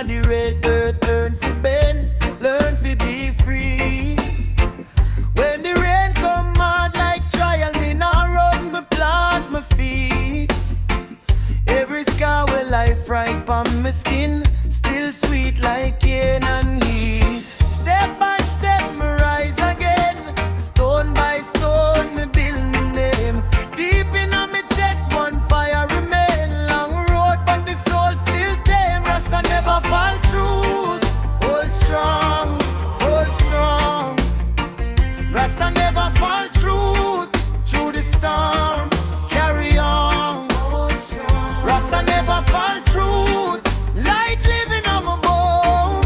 a the red earth, learn fi bend, learn fi be free. When the rain come hard like trial, me nah run, me plant my feet. Every scar where life right on my skin, still sweet like cane and heat. Step by step, me rise again. Stone by stone, me build my name. Deep in my chest, one fire remain. Long road, but the soul still tame. Rasta never fall truth. Hold strong, hold strong. Rasta never fall truth. Through the storm, carry on. Rasta never fall truth. Light living on my bone.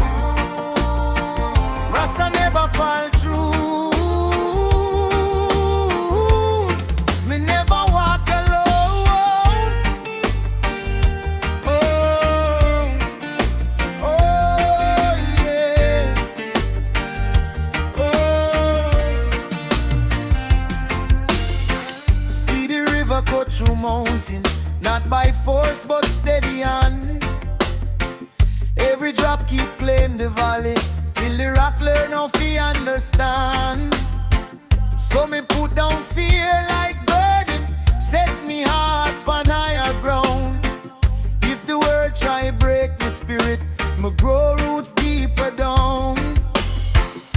Rasta never fall truth. Me never walk alone. Oh, oh yeah. Oh. See the river go through mountain, not by force but steady on. Every drop keep claim the valley, till the rock learn how to understand. So me put down fear like burden, set me heart on higher ground. If the world try break the spirit, me grow roots deeper down.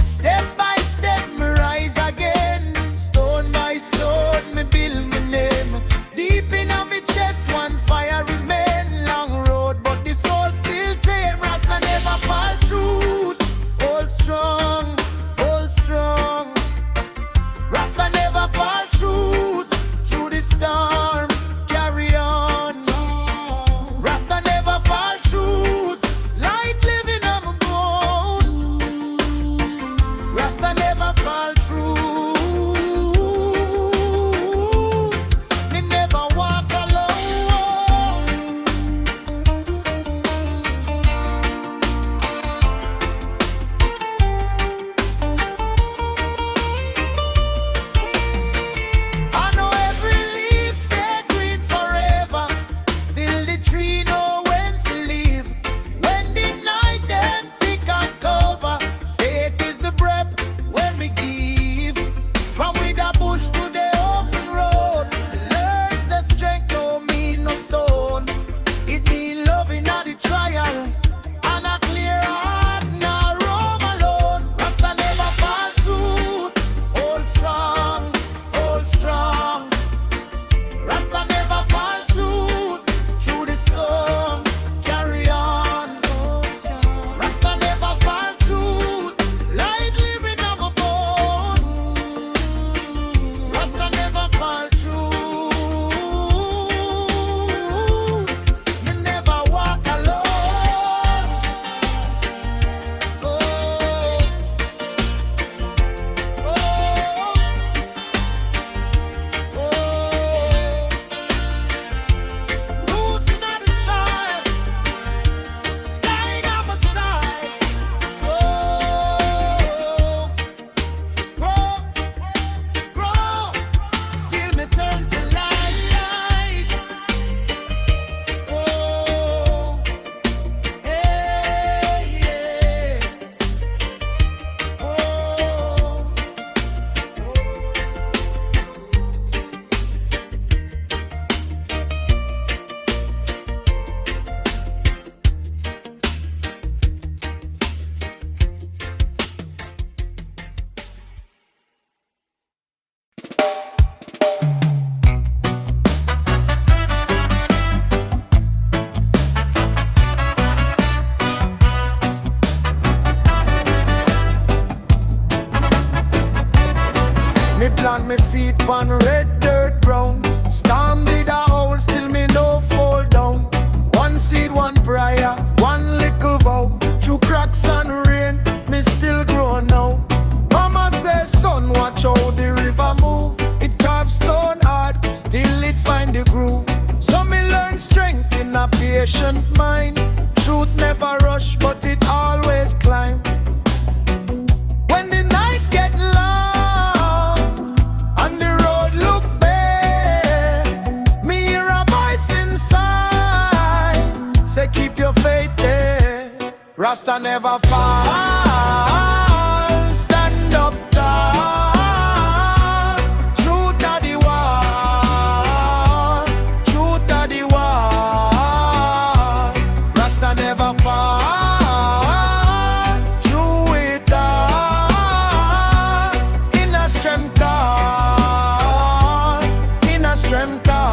Step by step, me rise again. Stone by stone, me build my name. Deep in my chest, one fire remain. Long road, but the soul still tame. Rasta never fall truth. Hold strong, hold strong. Rasta never fall truth. Through the storm, carry on. Rasta never fall truth. Light living on my bone. Rasta never fall truth. Me never walk alone. I know every leaf stay green forever. Still the tree know when to leave. When the night them pick and cover, faith is the breath when we give. From with the bush to the open road, the learns the strength don't mean no stone. It mean loving at the trial, and a clear heart, nah roam alone. Rasta never fall truth. Hold strong, hold strong. Rasta never fall truth. Through the storm, carry on. Rasta never fall truth. Light living on my bone. Rasta never fall truth. Me never walk alone. Oh, oh, oh. Roots in the soil, sky on my side. Grow, grow, till me turn to light. Oh, hey, yeah. Oh. Me plant me feet on red dirt ground. Storm did a howl, still me no fall down. One seed, one prayer, one little vow. Through cracks and rain, me still grow now. Mama says, son, watch how the river move. It carves stone hard, still it find the groove. So me learn strength in a patient mind. Truth never rush, but it always climb. When the night get long and the road look bare, me hear a voice inside say keep your faith there. Rasta never fall. Stand up tall. Truth of the war. Truth of the war. Rasta never fall. Through it all. In a strength all. In a strength all.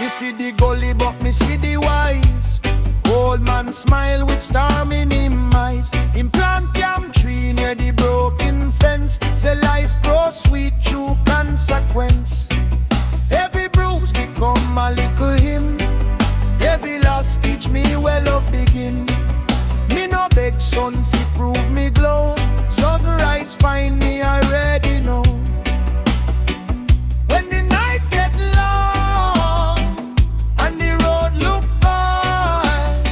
Me see the gully, but me see the wise. Old man smile with storm in him eyes. Him plant yam tree near the broken fence. Say life grows sweet through consequence. Every bruise become a little hymn. Every loss teach me where love begin. Me no beg sun fi prove me glow. Sunrise find me already know. When the night get long and the road look hard,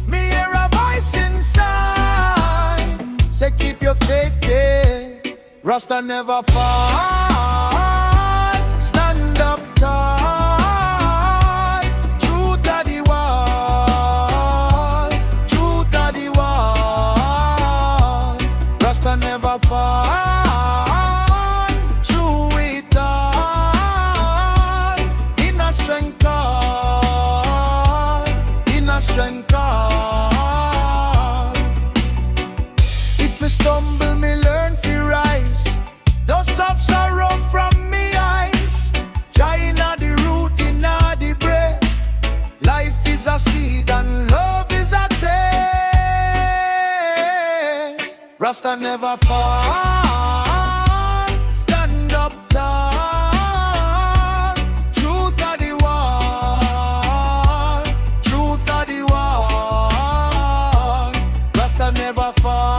me hear a voice inside say keep your faith there. Rasta never fall. Stand up tall. Truth of the wall. Truth of the wall. Rasta never fall. Through it all. In a strength all. In a strength all. If me stumble, me learn fi rise. Dust of sorrow from me eyes. Joy inna the root, inna the breath. Life is a seed and love is a taste. Rasta never fall. Stand up tall. Truth of the wall. Truth of the wall. Rasta never fall.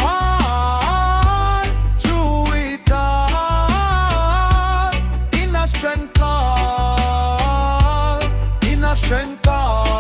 Through it all. In a strength call. In a strength call.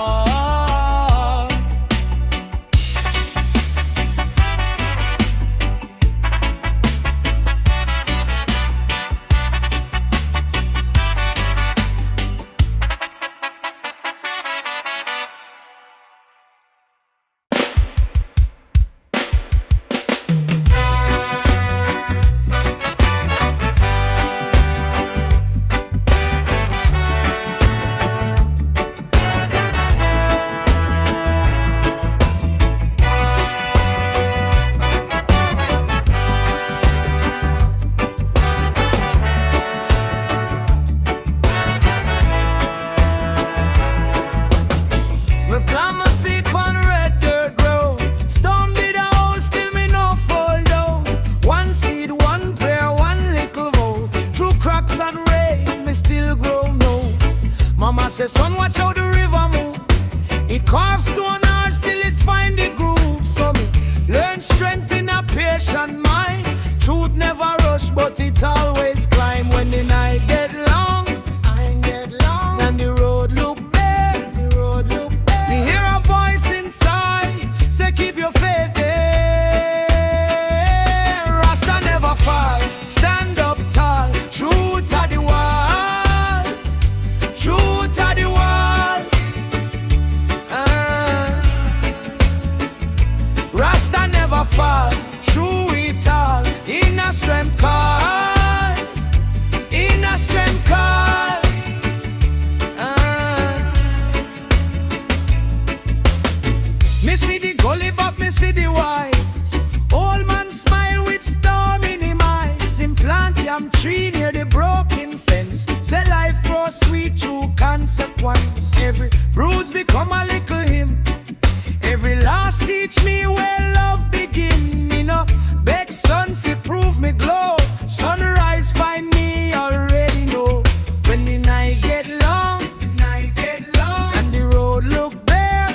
Me plant my feet on red dirt road. Stone be the hole, still me no fall down. One seed, one prayer, one little vote. Through cracks and rain, me still grow no. Mama says, son, watch how the river move. It carves stone hard, still it find the groove. So me learn strength in a patient mind. Truth never rush, but it always climb. When the night get long, and the road look bare, me hear a voice inside say keep your faith there. Rasta never fall. Stand up tall. Truth of the wall. Truth of the wall. Rasta never fall. Through it all. In a strength call. In a strength call. Me see the gully, but me see the wise. Old man smile with storm in him eyes. Him plant yam tree near the broken fence. Say life grows sweet through consequence. Every bruise become a little hymn. Every loss teach me where love begin. Me no beg sun fi prove me glow. Sunrise find me already know. When the night get long, and the road look bare,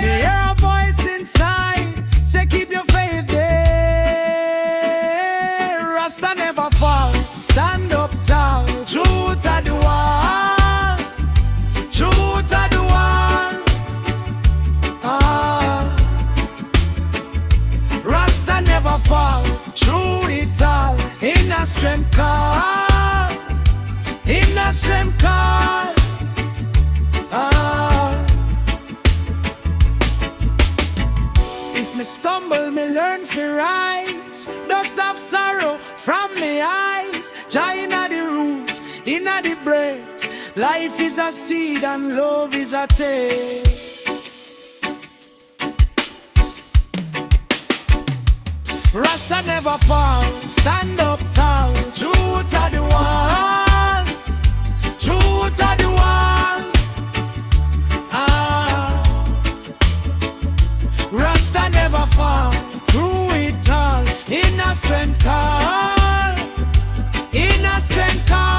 me hear a voice inside say keep your faith there. Rasta never fall. Stand up tall. Truth of the wall. Truth of the wall. a strength call. If me stumble, me learn to rise. Dust of sorrow from me eyes. Joy inna the root, inna the breath. Life is a seed and love is a taste. Rasta never fall, stand up tall. Truth to the wall, truth to the wall. Rasta never fall, through it all. In a strength call, in a strength call.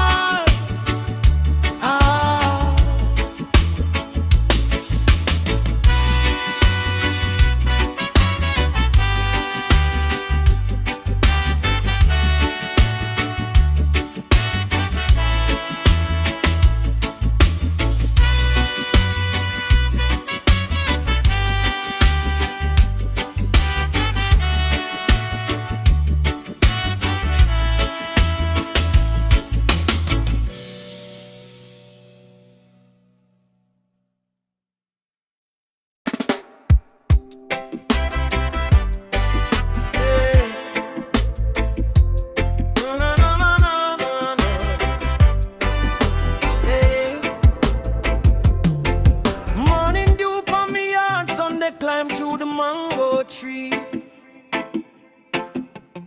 Climb through the mango tree.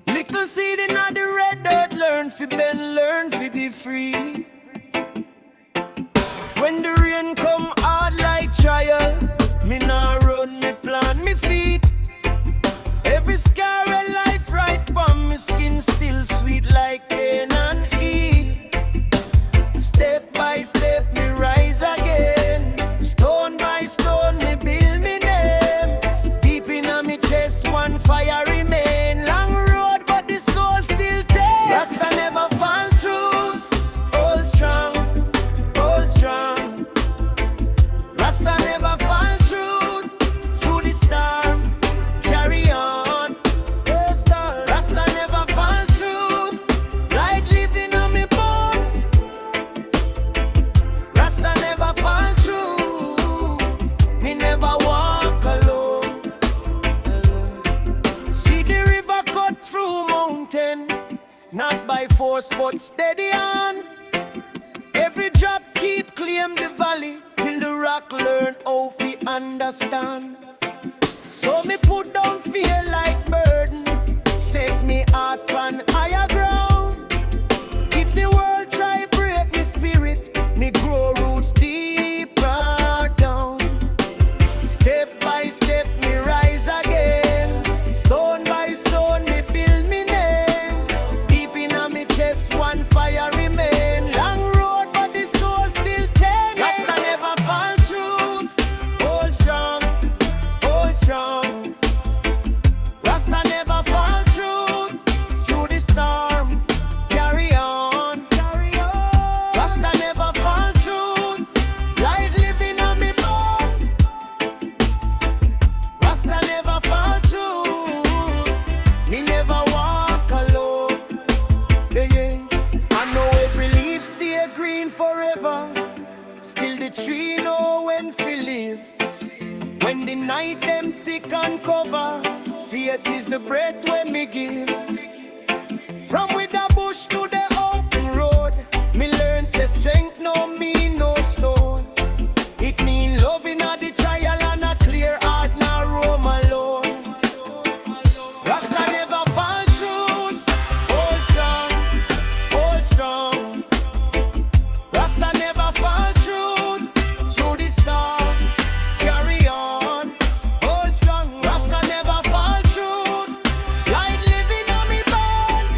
Little seed in the red dirt. Learn fi bend, learn fi be free. When the rain come hard like trial, me nah run, me plant me feet. Every scar in life right from me skin still sweet like Cain and Eve. Step by step me rise again. Stone by stone me build me name. Deep in me chest one fire remain. Long road but the soul still take. Rasta never fall truth. Hold strong, hold strong. Rasta never fall truth. Through the storm, carry on. Rasta never fall truth. Like living on me bone. Rasta never fall truth. Me never walk alone. See the river cut through mountain, not by force but steady on. Every drop keep claim the valley till the rock learn how we understand. So me put down fear like burden, set me heart on higher ground. If the world try break me spirit, me grow roots deeper down. Step by step me rise again. Stone by stone me build me name. Deep in me chest one fire remain. Long road but the soul still tame. Rasta never fall truth. Hold strong, hold strong. Rasta never fall truth. Through the storm, carry on, carry on. Rasta never fall truth. Light living on me bone. Rasta never fall truth. Me never walk alone. Yeah, yeah. I know every leaf stay green forever. Still the tree know when to live. When the night them thick and cover, faith is the breath when me give. From with the bush to the open road, me learn say strength no mean no stone. It mean loving at the trial and a clear heart now roam alone. Rasta never fall truth. Hold strong, hold strong. Rasta never fall truth. Through the storm, carry on. Hold strong. Rasta never fall truth. Light living on me bone.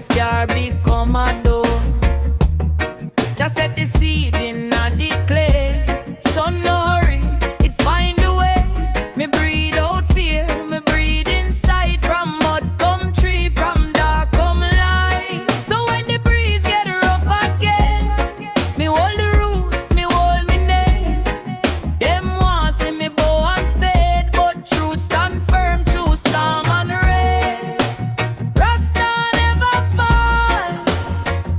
scar become a door. Just set the seed in the clay. So no hurry, it find a way. Me breathe out fear, me breathe inside. From mud come tree, from dark come light. So when the breeze get rough again, me hold the roots, me hold me name. Them want see me bow and fade, but truth stand firm through storm and rain. Rasta never fall,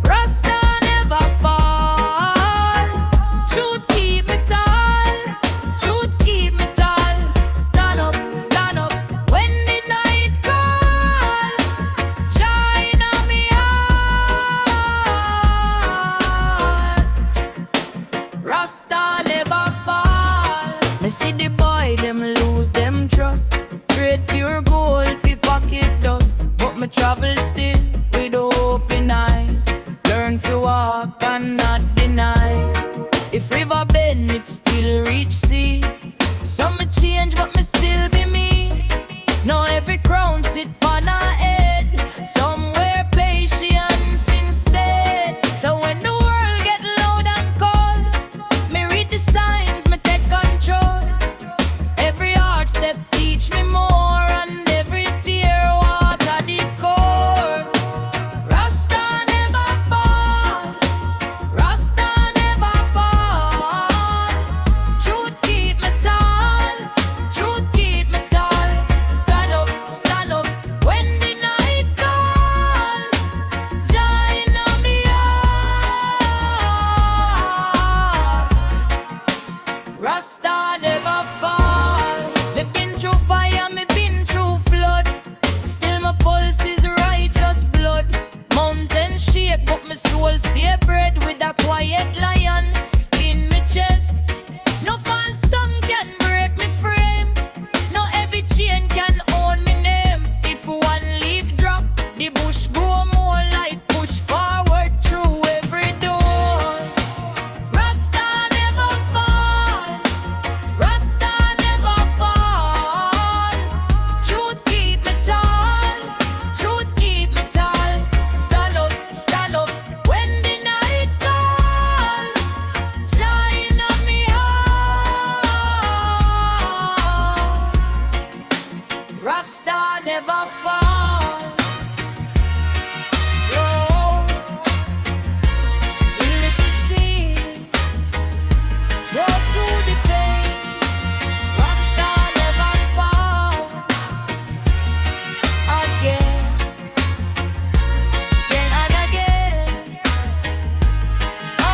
Rasta never fall. Truth keep me tall, truth keep me tall. Stand up when the night call. Shine on me heart. Rasta never fall. Me see the boy them lose them trust. Trade pure gold fi pocket dust. But me travel still with open eye. Learn to walk and not deny. If river bend, it still reach sea. Some me change, but me still be me. Now every crown sit on her head. Somewhere patience instead. So when the world get loud and cold, me read the signs, me take control. Every hard step teach me more, and every tear water the core. Rasta never fall, Rasta never fall. Truth keep me tall, truth keep me tall. Stand up when the night call. Shine on me heart. Rasta never fall. Me been through fire, me been through flood. Still my pulse is righteous blood. Mountain shake, but my soul stay bred with a quiet lion in my chest. No false tongue can break me frame. No heavy chain can own me name. If one leaf drop, the bush grow more. Life push forward through every door. Rasta never fall, Rasta never fall. Truth keep me tall, truth keep me tall. Stand up when the night call. Shine on me heart. Rasta never fall. Yo, little seed, go to the pain. Rasta never fall. Again and again. Oh.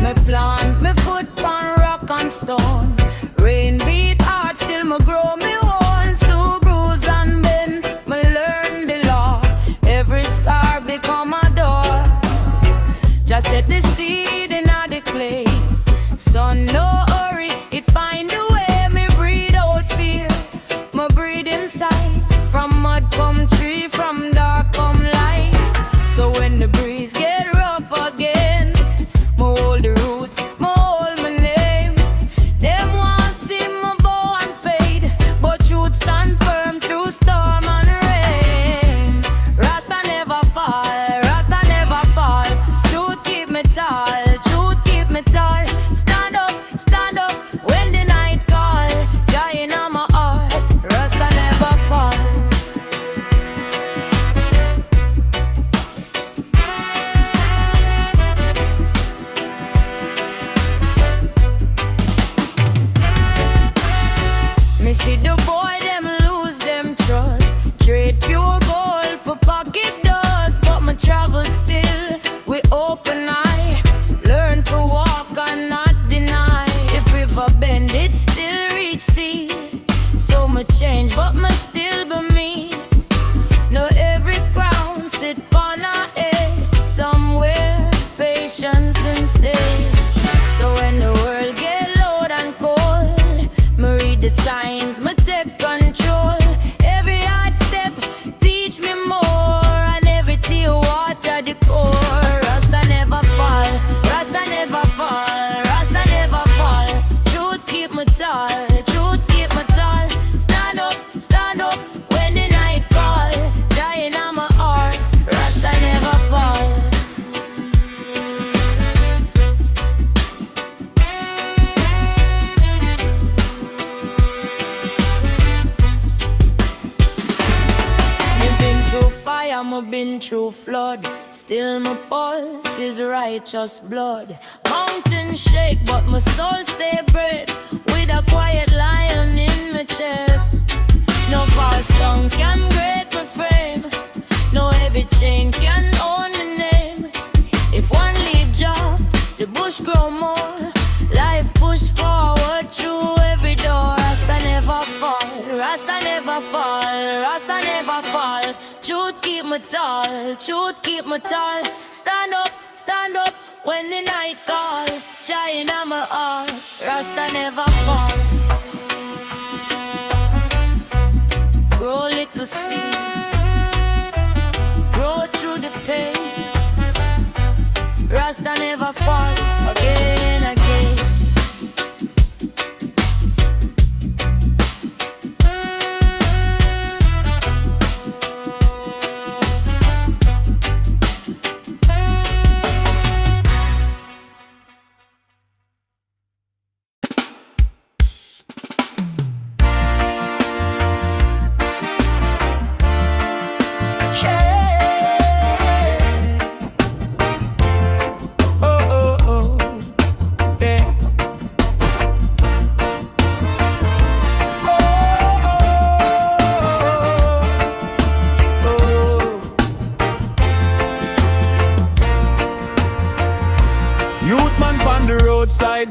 Me plant me foot on rock and stone. Rain beat hard, still me grow me own. So bruise and bend, me learn the law. Every scar become a door. Just set the seed in the clay. So no hurry, it find a way. Me breathe out fear, me breathe inside. From mud come tree, from dark come light. So when the breeze get rough again, me hold the roots, me hold my name. Them want see me bow and fade, but truth stand firm through storm and rain. Rasta never fall, Rasta never fall. Truth keep me tall, truth keep me tall. Stand up when the night call. Giant on my heart, Rasta never fall. Me see the boy them lose them trust. Trade pure gold for pocket dust. But me travel still with open eye. Learn to walk and not deny. If river bend, it still reach sea. So me change, but me still be me. No every crown sit on a head. Somewhere patience instead. So when the world get loud and cold, me read the signs, me take control. Every hard step teach me more, and every tear water the core. Rasta never fall, Rasta never fall, Rasta never fall. Truth keep me tall, truth keep me tall. Stand up when the night call. Dying on my heart, Rasta never fall. I've been through flood, still my pulse is righteous blood. Mountain shake, but my soul stay brave, with a quiet lion in my chest. No false tongue can break my frame, no heavy chain can own the name. If one leaf drop, the bush grow more. Life push forward through every door. Rasta never fall, Rasta never fall, Rasta never fall. Truth keep me tall, truth keep me tall. Stand up when the night call. Giant on my heart, Rasta never fall. Grow little seed, grow through the pain. Rasta never fall, again, again.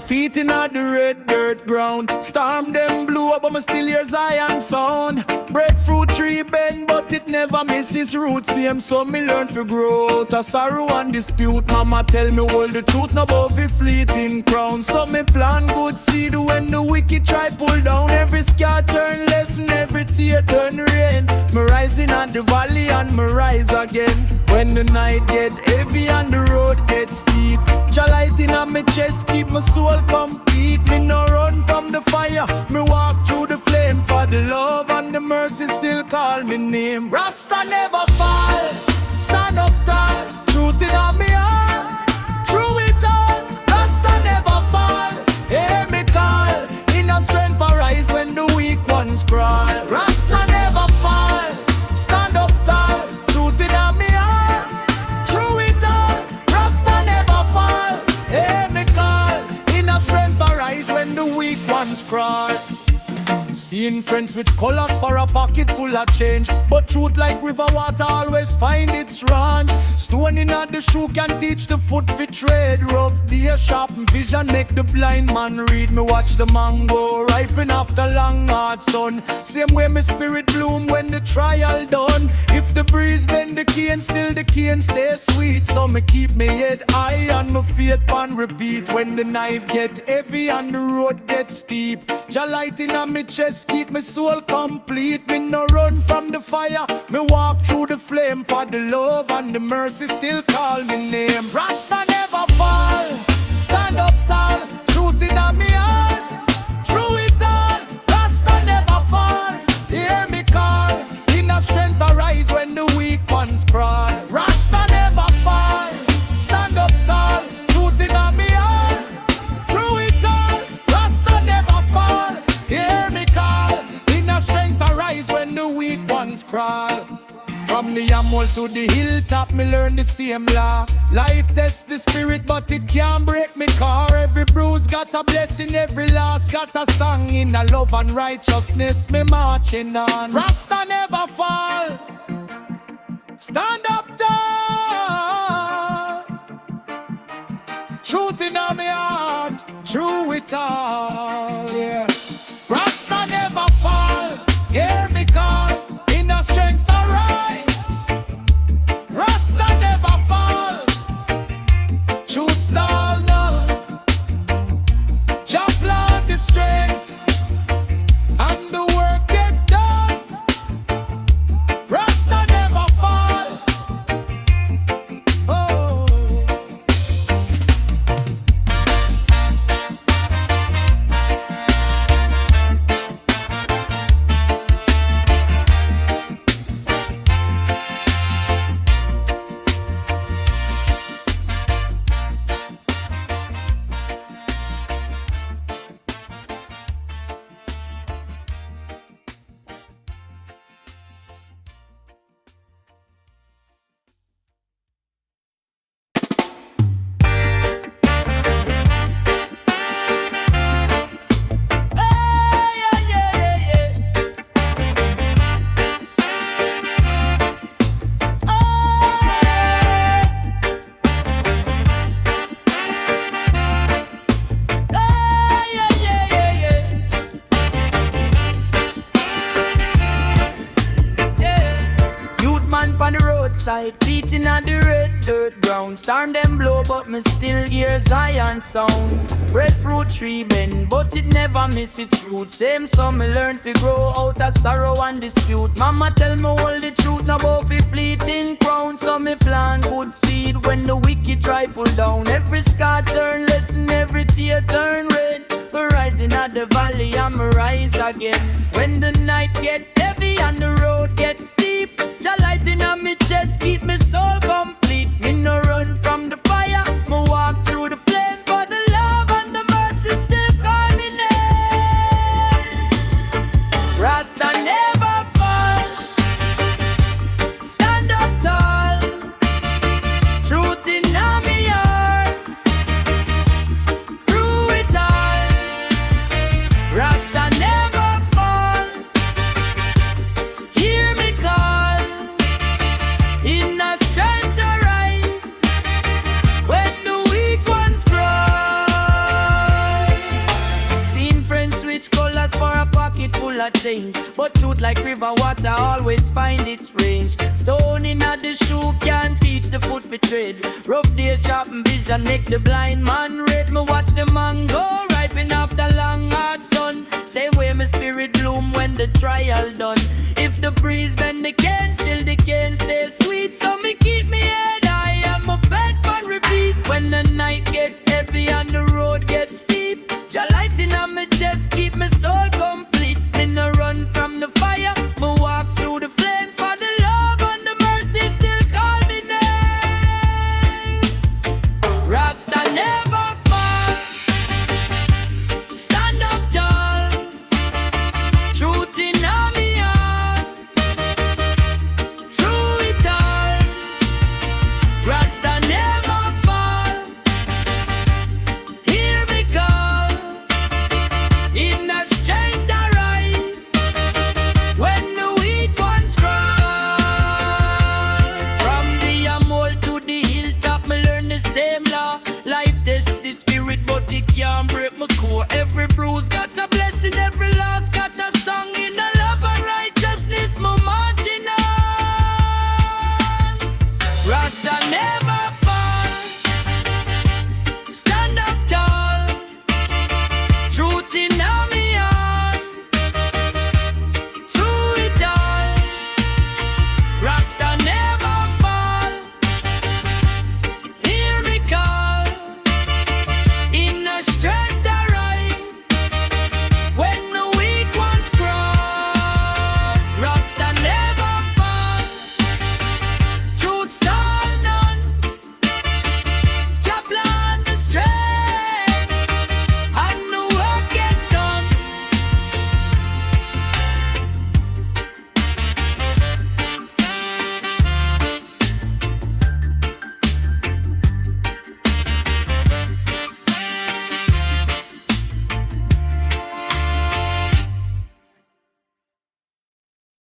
Feet in the red dirt ground. Storm them blew up, but me still hear Zion sound. Breadfruit tree bend, but it never misses roots. Same so me learn to grow out of sorrow and dispute. Mama tell me all the truth, no above the fleeting crown. So me plant good seed when the wicked try pull down. Every scar turn lesson, every tear turn rain. Me rising on the valley and me rise again. When the night get heavy and the road gets steep, Jah light in on my chest, keep my soul complete. Me no run from the fire, me walk through the flame. For the love and the mercy still call me name. Rasta never fall, stand up tall. Truth in on me heart, through it all. Rasta never fall, hear me call. Inner strength arise when the weak ones crawl. Rasta never fall, stand up tall. Truth in on me heart, through it all. Rasta never fall, hear me call. Inner strength arise when the weak ones crawl. Seeing friends with colors for a pocket full of change, but truth like river water always find its range. Stone in the shoe can teach the foot fit trade. Rough day sharpen vision make the blind man read. Me watch the mango ripen after long hard sun. Same way my spirit bloom when the trial done. If the breeze bend the cane, still the cane stay sweet. So me keep me head high and my faith on repeat. When the knife get heavy and the road get steep, Jah light in on me chest, keep me soul complete. Me no run from the fire, me walk through the flame. For the love and the mercy still call me name. Rasta never fall, stand up tall. Truth in on me heart, through it all. Rasta never fall, hear me call. Inner strength arise when the weak ones crawl. Rasta never fall, stand up tall. Truth in on me heart, through it all. Rasta never fall, hear me call. Inner strength arise when the weak ones crawl. From the Yamol to the hilltop, me learn the same law. Life tests the spirit, but it can't break me car. Every bruise got a blessing, every loss got a song. In a love and righteousness, me marching on. Rasta never fall, stand up tall. Truth in our heart, through it all, yeah. Rasta never fall, hear me call. Inner strength arise, Rasta never fall. Truth stall now, Jah plant the strength, and sight. Feet in the red dirt ground. Storm them blow, but me still hear Zion sound. Breadfruit tree bend, but it never miss its fruit. Same song me learn to grow out of sorrow and dispute. Mama tell me all the truth, now both fi fleeting crown. So me plant good seed when the wicked try pull down. Every scar turn lesson, every tear turn red. We're rising at the valley, I'ma rise again. When the night get heavy and the road gets steep, Jah light in on me chest, keep me soul complete. Me no run from the fire, me walk through the flame. For the love and the mercy still call me name. Rasta never fall, stand up tall. Truth in me heart, through it all. Rasta never fall, hear me call. In a strength to rise, when the weak ones cry. Seen friends switch colors for a pocket full of change, but truth like river water always find its range. Stone in the shoe can't teach the foot to tread. Rough days sharpen vision, make the blind man red. Me watch the mango ripen after long hard sun. Same way my spirit bloom when the trial done. If the breeze bend the cage,